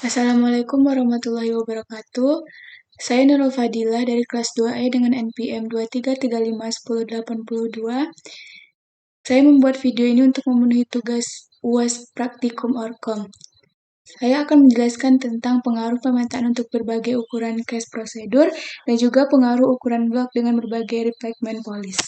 Assalamualaikum warahmatullahi wabarakatuh. Saya Nurul Fadilah dari kelas 2E dengan NPM 23351082. Saya membuat video ini untuk memenuhi tugas UAS Praktikum Orkom. Saya akan menjelaskan tentang pengaruh pemetaan untuk berbagai ukuran case prosedur dan juga pengaruh ukuran blok dengan berbagai reflectment police.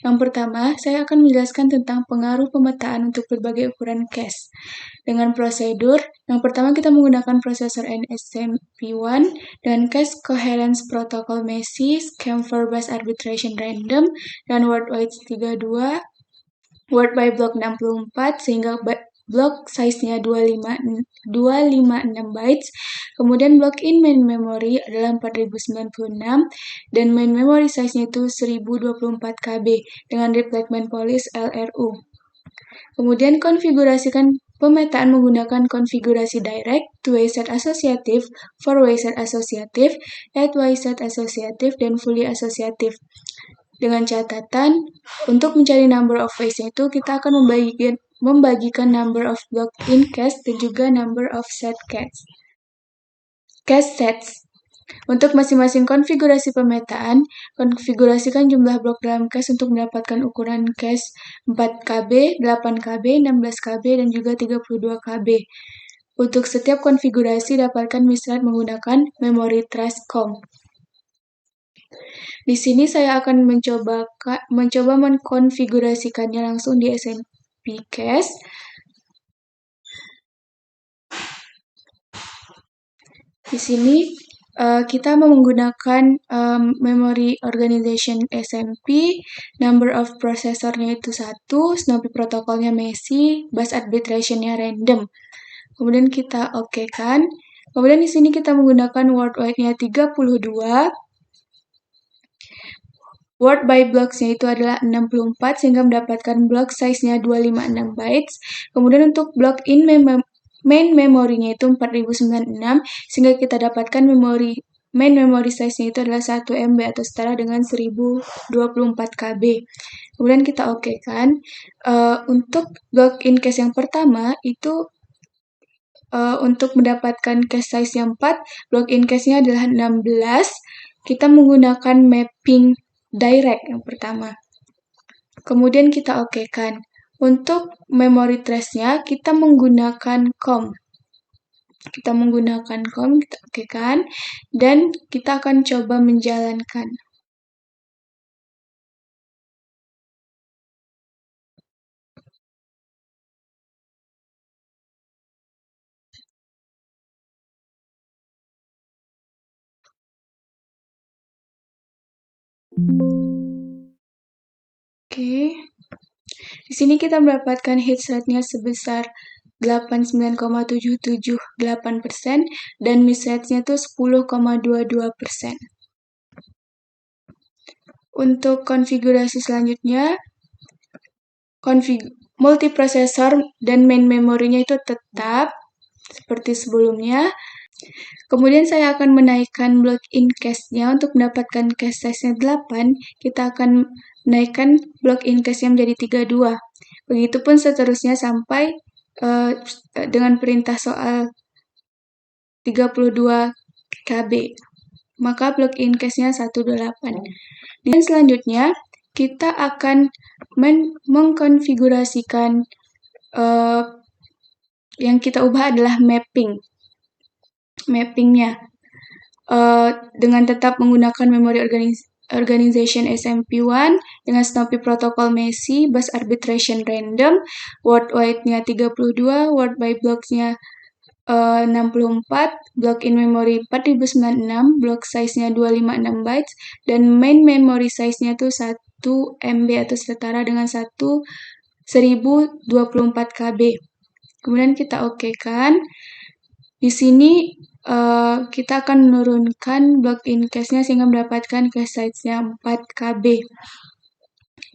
Yang pertama, saya akan menjelaskan tentang pengaruh pemetaan untuk berbagai ukuran case. Dengan prosedur, yang pertama kita menggunakan prosesor NSMP1 dengan case coherence protocol MESI, Camphor Bus Arbitration Random, dan word weight 32, word by block 64, sehingga block size-nya 256 bytes. Kemudian block in main memory adalah 4096 dan main memory size-nya itu 1024 KB dengan reflectment police LRU. Kemudian konfigurasikan pemetaan menggunakan konfigurasi direct, two-way set associative, four-way set associative, eight-way set associative, dan fully associative. Dengan catatan, untuk mencari number of ways itu kita akan membagikan number of block in case dan juga number of case sets. Untuk masing-masing konfigurasi pemetaan, konfigurasikan jumlah blok dalam case untuk mendapatkan ukuran case 4KB, 8KB, 16KB, dan juga 32KB. Untuk setiap konfigurasi, dapatkan misrate menggunakan memory trace COM. Di sini saya akan mencoba mengkonfigurasikannya langsung di SMP case. Di sini kita menggunakan memory organization SMP, number of prosesornya itu 1, Snoopy protokolnya MESI, bus arbitration-nya random. Kemudian kita okekan. Kemudian di sini kita menggunakan word weight-nya 32. Word by blocks-nya itu adalah 64 sehingga mendapatkan block size-nya 256 bytes. Kemudian untuk block in main memory-nya itu 4096 sehingga kita dapatkan main memory size-nya itu adalah 1 MB atau setara dengan 1024 KB. Kemudian kita okekan. Untuk block in case yang pertama itu untuk mendapatkan case size yang 4, block in case-nya adalah 16. Kita menggunakan mapping direct yang pertama. Kemudian kita okekan. Untuk memory trace-nya kita menggunakan COM. Kita okekan dan kita akan coba menjalankan. Oke. Di sini kita mendapatkan hit rate-nya sebesar 89,778% dan miss rate-nya itu 10,22%. Untuk konfigurasi selanjutnya, multiprosesor dan main memorinya itu tetap seperti sebelumnya. Kemudian saya akan menaikkan block in case-nya untuk mendapatkan case size-nya 8. Kita akan menaikkan block in case-nya menjadi 32. Begitupun seterusnya sampai dengan perintah soal 32 KB. Maka block in case-nya 128. Dan selanjutnya kita akan mengkonfigurasikan yang kita ubah adalah mappingnya dengan tetap menggunakan memory organization SMP1 dengan Snoopy protocol MESI, bus arbitration random, word weight-nya 32, word by blocks-nya 64, block in memory 4096, block size-nya 256 bytes, dan main memory size-nya itu 1 MB atau setara dengan 1024 KB. Kemudian kita okekan. Di sini kita akan menurunkan block in case-nya sehingga mendapatkan case size-nya 4 KB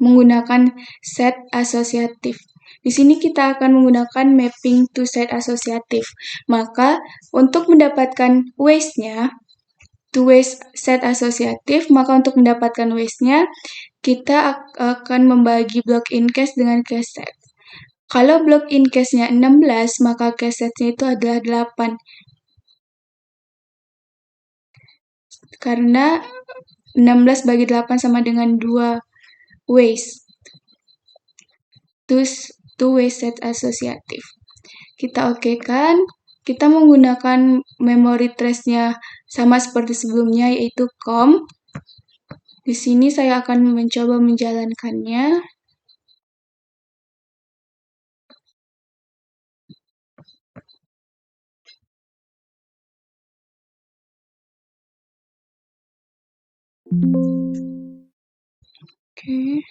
menggunakan set asosiatif. Di sini kita akan menggunakan mapping to set asosiatif. Maka untuk mendapatkan ways-nya, to ways set asosiatif, maka untuk mendapatkan ways-nya kita akan membagi block in case dengan case set. Kalau block in case-nya 16, maka case set-nya itu adalah 8. karena 16 bagi 8 sama dengan 2 ways. Two-way set asosiatif. Kita okekan, kita menggunakan memory trace-nya sama seperti sebelumnya, yaitu com. Di sini saya akan mencoba menjalankannya. Oke.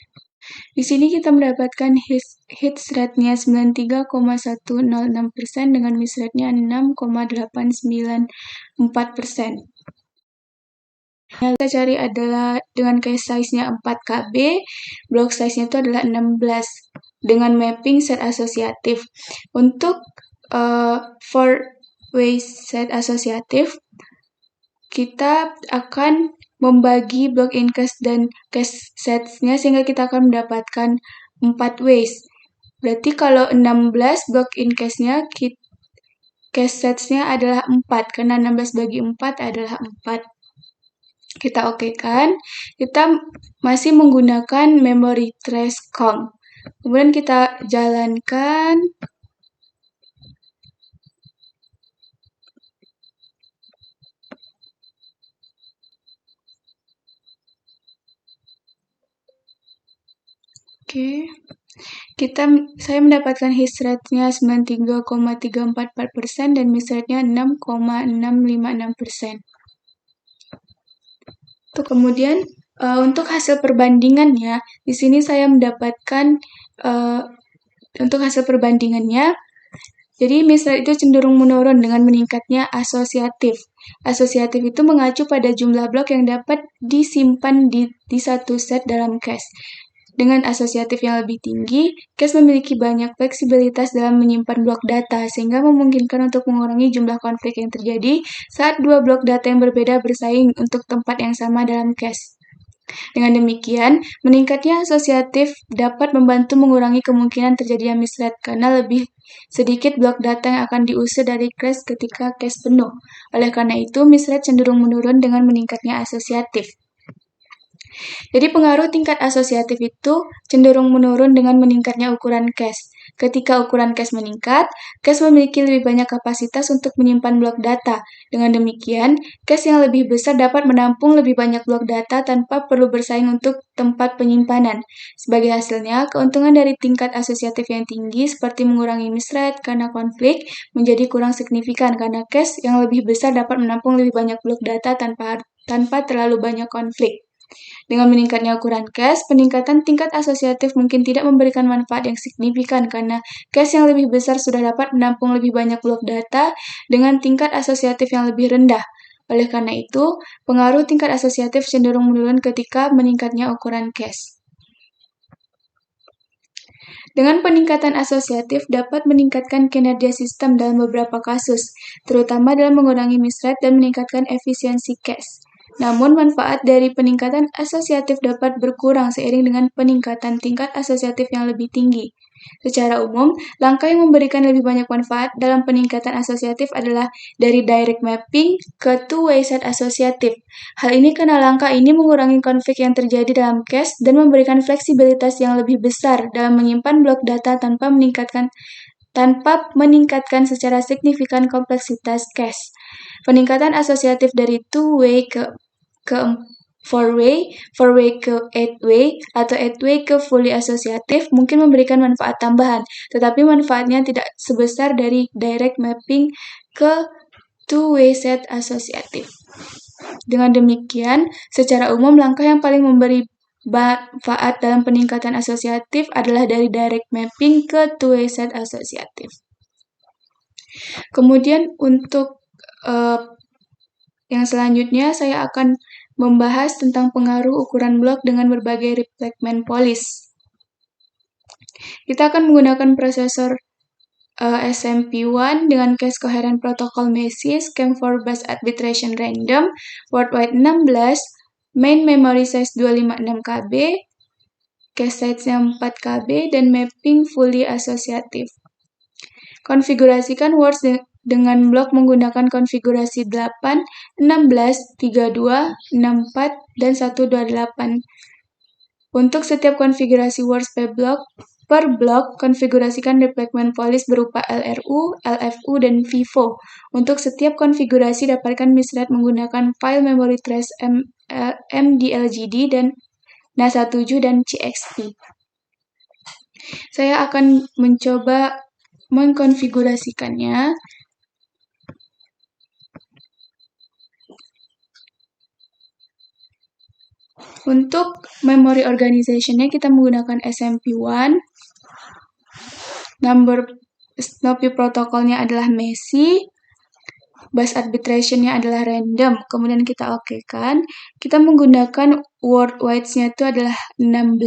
Di sini kita mendapatkan hit rate-nya 93,106% dengan miss rate-nya 6,894%. Yang kita cari adalah dengan case size-nya 4 KB, block size-nya itu adalah 16 dengan mapping set asosiatif. Untuk four-way set asosiatif, kita akan membagi block in cache dan cache sets-nya sehingga kita akan mendapatkan 4 ways. Berarti kalau 16 block in cache-nya, cache sets-nya adalah 4, karena 16 bagi 4 adalah 4. Kita okekan, kita masih menggunakan memory trace com. Kemudian kita jalankan. Oke. Saya mendapatkan hit rate-nya 93,344% dan miss rate-nya 6,656%. Kemudian untuk hasil perbandingannya, di sini saya mendapatkan untuk hasil perbandingannya, jadi miss rate itu cenderung menurun dengan meningkatnya asosiatif. Asosiatif itu mengacu pada jumlah blok yang dapat disimpan di satu set dalam cache. Dengan asosiatif yang lebih tinggi, cache memiliki banyak fleksibilitas dalam menyimpan blok data, sehingga memungkinkan untuk mengurangi jumlah konflik yang terjadi saat dua blok data yang berbeda bersaing untuk tempat yang sama dalam cache. Dengan demikian, meningkatnya asosiatif dapat membantu mengurangi kemungkinan terjadinya misread karena lebih sedikit blok data yang akan diusir dari cache ketika cache penuh. Oleh karena itu, misread cenderung menurun dengan meningkatnya asosiatif. Jadi pengaruh tingkat asosiatif itu cenderung menurun dengan meningkatnya ukuran cache. Ketika ukuran cache meningkat, cache memiliki lebih banyak kapasitas untuk menyimpan blok data. Dengan demikian, cache yang lebih besar dapat menampung lebih banyak blok data tanpa perlu bersaing untuk tempat penyimpanan. Sebagai hasilnya, keuntungan dari tingkat asosiatif yang tinggi seperti mengurangi misread karena konflik menjadi kurang signifikan karena cache yang lebih besar dapat menampung lebih banyak blok data tanpa terlalu banyak konflik. Dengan meningkatnya ukuran cache, peningkatan tingkat asosiatif mungkin tidak memberikan manfaat yang signifikan karena cache yang lebih besar sudah dapat menampung lebih banyak blok data dengan tingkat asosiatif yang lebih rendah. Oleh karena itu, pengaruh tingkat asosiatif cenderung menurun ketika meningkatnya ukuran cache. Dengan peningkatan asosiatif dapat meningkatkan kinerja sistem dalam beberapa kasus, terutama dalam mengurangi misread dan meningkatkan efisiensi cache. Namun, manfaat dari peningkatan asosiatif dapat berkurang seiring dengan peningkatan tingkat asosiatif yang lebih tinggi. Secara umum, langkah yang memberikan lebih banyak manfaat dalam peningkatan asosiatif adalah dari direct mapping ke two-way set asosiatif. Hal ini karena langkah ini mengurangi konflik yang terjadi dalam cache dan memberikan fleksibilitas yang lebih besar dalam menyimpan blok data tanpa meningkatkan secara signifikan kompleksitas cache. Peningkatan asosiatif dari two-way ke four-way ke eight-way, atau eight-way ke fully asosiatif mungkin memberikan manfaat tambahan, tetapi manfaatnya tidak sebesar dari direct mapping ke two-way set asosiatif. Dengan demikian, secara umum langkah yang paling memberi manfaat dalam peningkatan asosiatif adalah dari direct mapping ke two-way set asosiatif. Kemudian untuk yang selanjutnya saya akan membahas tentang pengaruh ukuran blok dengan berbagai reflectment police. Kita akan menggunakan prosesor SMP1 dengan cache coherent protocol MACI, Scam4 bus arbitration random, word wide 16, main memory size 256 KB, cache size-nya 4 KB, dan mapping fully asosiatif. Konfigurasikan dengan blok menggunakan konfigurasi 8, 16, 32, 64, dan 128. Untuk setiap konfigurasi words per blok, konfigurasikan replacement policy berupa LRU, LFU, dan FIFO. Untuk setiap konfigurasi, dapatkan misthread menggunakan file memory trace MDLGD dan NASA7 dan CXP. Saya akan mencoba mengkonfigurasikannya. Untuk memory organization-nya kita menggunakan SMP1. Number Snoopy protokolnya adalah messy. Bus arbitration-nya adalah random. Kemudian kita okekan. Kita menggunakan word weights-nya itu adalah 16.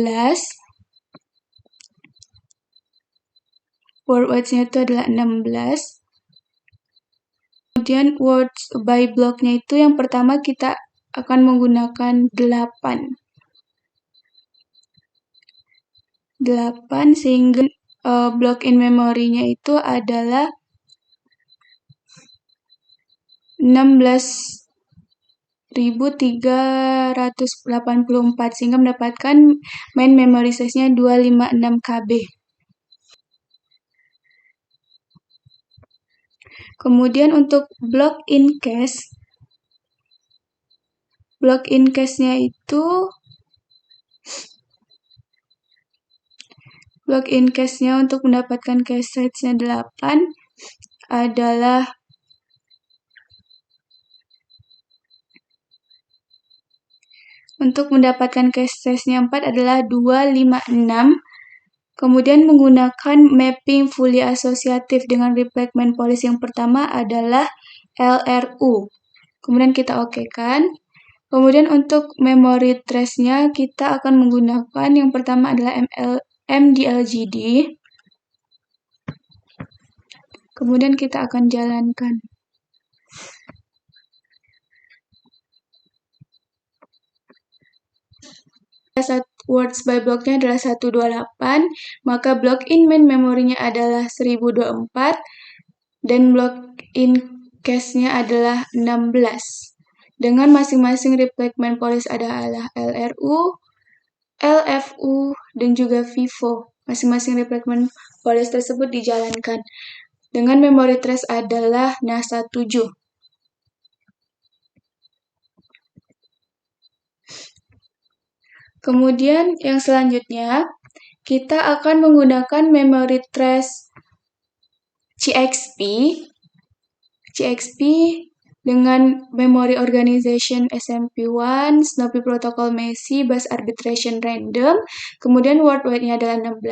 Word weights-nya itu adalah 16. Kemudian words by block-nya itu yang pertama kita akan menggunakan 8. 8 sehingga block in memory-nya itu adalah 16.384 sehingga mendapatkan main memory size-nya 256 KB. Kemudian untuk block in cache-nya itu block in cache-nya untuk mendapatkan cache size-nya 8 adalah untuk mendapatkan cache size-nya 4 adalah 256. Kemudian menggunakan mapping fully associative dengan replacement policy yang pertama adalah LRU. Kemudian kita okekan. Kemudian untuk memory trace-nya kita akan menggunakan yang pertama adalah MDLGD. Kemudian kita akan jalankan. Words by block-nya adalah 128, maka block in main memorinya adalah 1024, dan block in cache-nya adalah 16. Dengan masing-masing replacement policy adalah LRU, LFU, dan juga FIFO. Masing-masing replacement policy tersebut dijalankan. Dengan memory trace adalah NASA7. Kemudian yang selanjutnya, kita akan menggunakan memory trace CXP dengan memory organization SMP1, Snoopy protocol messy, bus arbitration random, kemudian word weight-nya adalah 16.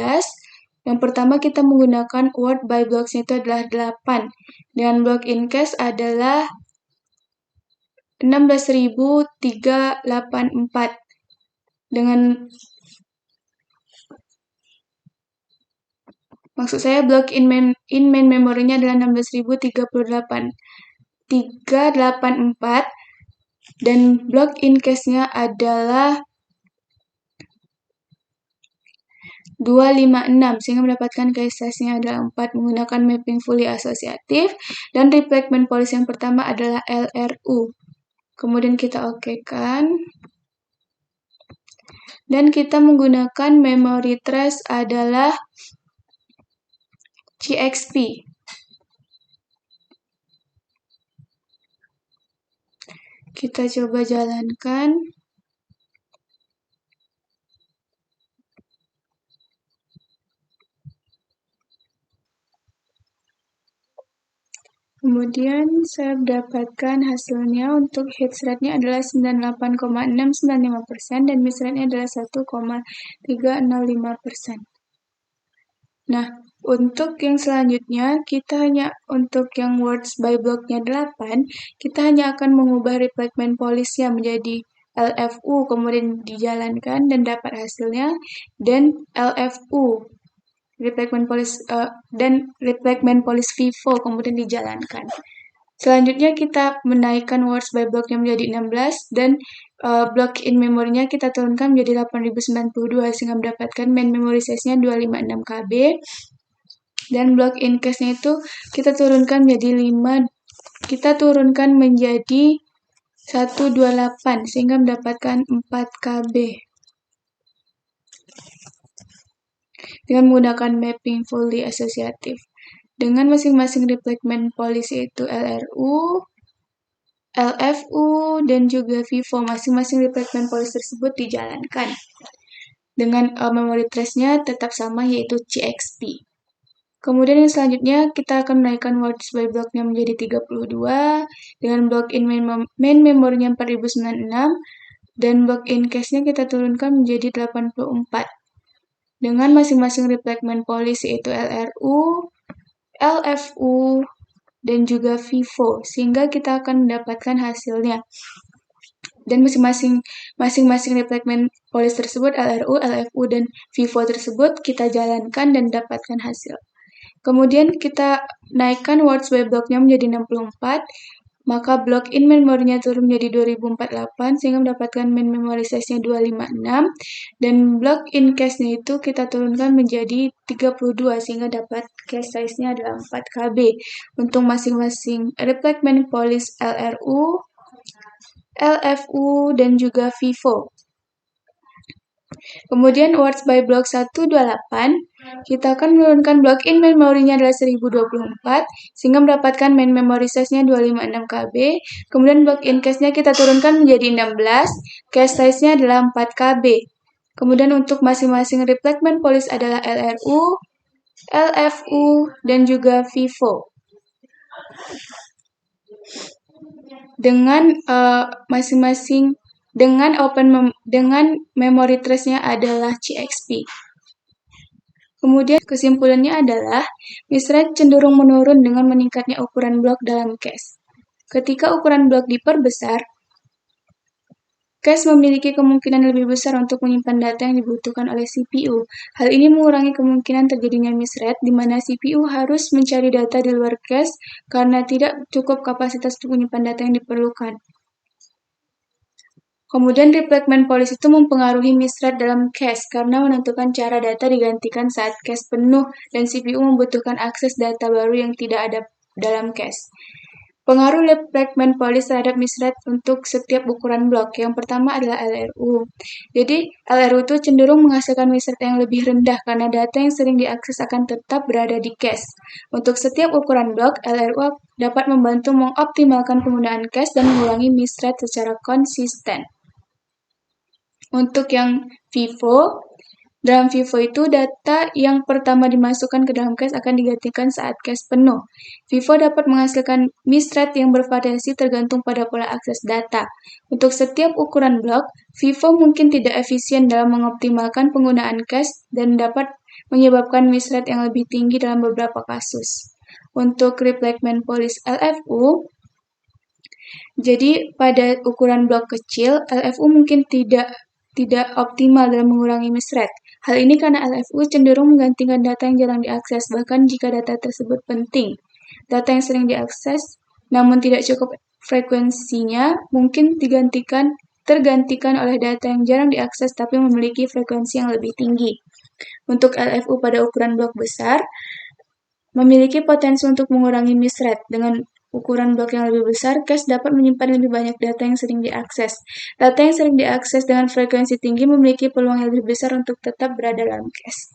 Yang pertama kita menggunakan word by blocks itu adalah 8. Dan block in cache adalah 16.384. Dengan maksud saya block in main memorinya adalah 16.384 dan block in cache-nya adalah 256 sehingga mendapatkan cache size-nya adalah 4 menggunakan mapping fully associative dan replacement policy yang pertama adalah LRU. Kemudian kita okekan. Dan kita menggunakan memory trace adalah CXP. Kita coba jalankan. Kemudian saya mendapatkan hasilnya untuk hit rate-nya adalah 98,695% dan miss rate-nya adalah 1,305%. Nah, untuk yang selanjutnya, kita hanya untuk yang words by block-nya 8, kita hanya akan mengubah replacement policy menjadi LFU, kemudian dijalankan dan dapat hasilnya, dan LFU, replacement policy FIFO, kemudian dijalankan. Selanjutnya kita menaikkan words by block-nya menjadi 16 dan block in memorinya kita turunkan menjadi 8092 sehingga mendapatkan main memory size-nya 256 KB. Dan block in cache-nya itu kita turunkan menjadi 128 sehingga mendapatkan 4 KB dengan menggunakan mapping fully associative. Dengan masing-masing replacement policy yaitu LRU, LFU, dan juga FIFO, masing-masing replacement policy tersebut dijalankan. Dengan memory trace-nya tetap sama yaitu CXP. Kemudian yang selanjutnya kita akan menaikkan words by block-nya menjadi 32 dengan block in main memorinya 4096 dan block in cache-nya kita turunkan menjadi 84 dengan masing-masing replacement policy yaitu LRU, LFU, dan juga FIFO sehingga kita akan mendapatkan hasilnya. Dan masing-masing replacement policy tersebut LRU, LFU, dan FIFO tersebut kita jalankan dan dapatkan hasil. Kemudian kita naikkan words by block-nya menjadi 64, maka block in memorinya turun menjadi 2048 sehingga mendapatkan main memory size-nya 256 dan block in cache-nya itu kita turunkan menjadi 32 sehingga dapat cache size-nya adalah 4 KB untuk masing-masing replacement policy LRU, LFU, dan juga FIFO. Kemudian words by block 128, kita akan menurunkan block in memorinya adalah 1024, sehingga mendapatkan main memory size-nya 256 KB. Kemudian block in cache-nya kita turunkan menjadi 16, cache size-nya adalah 4 KB. Kemudian untuk masing-masing replacement policy adalah LRU, LFU, dan juga FIFO. Dengan dengan memory trace-nya adalah CXP. Kemudian kesimpulannya adalah misrate cenderung menurun dengan meningkatnya ukuran blok dalam cache. Ketika ukuran blok diperbesar, cache memiliki kemungkinan lebih besar untuk menyimpan data yang dibutuhkan oleh CPU. Hal ini mengurangi kemungkinan terjadinya misrate di mana CPU harus mencari data di luar cache karena tidak cukup kapasitas untuk menyimpan data yang diperlukan. Kemudian replacement policy itu mempengaruhi misrate dalam cache karena menentukan cara data digantikan saat cache penuh dan CPU membutuhkan akses data baru yang tidak ada dalam cache. Pengaruh replacement policy terhadap misrate untuk setiap ukuran blok. Yang pertama adalah LRU. Jadi, LRU itu cenderung menghasilkan misrate yang lebih rendah karena data yang sering diakses akan tetap berada di cache. Untuk setiap ukuran blok, LRU dapat membantu mengoptimalkan penggunaan cache dan mengurangi misrate secara konsisten. Untuk yang FIFO, dalam FIFO itu data yang pertama dimasukkan ke dalam cache akan digantikan saat cache penuh. FIFO dapat menghasilkan misrate yang bervariasi tergantung pada pola akses data. Untuk setiap ukuran blok, FIFO mungkin tidak efisien dalam mengoptimalkan penggunaan cache dan dapat menyebabkan misrate yang lebih tinggi dalam beberapa kasus. Untuk replacement policy LFU, jadi pada ukuran blok kecil, LFU mungkin tidak optimal dalam mengurangi misrate. Hal ini karena LFU cenderung menggantikan data yang jarang diakses, bahkan jika data tersebut penting. Data yang sering diakses, namun tidak cukup frekuensinya, mungkin tergantikan oleh data yang jarang diakses tapi memiliki frekuensi yang lebih tinggi. Untuk LFU pada ukuran blok besar, memiliki potensi untuk mengurangi misrate. Dengan ukuran blok yang lebih besar, cache dapat menyimpan lebih banyak data yang sering diakses. Data yang sering diakses dengan frekuensi tinggi memiliki peluang yang lebih besar untuk tetap berada dalam cache.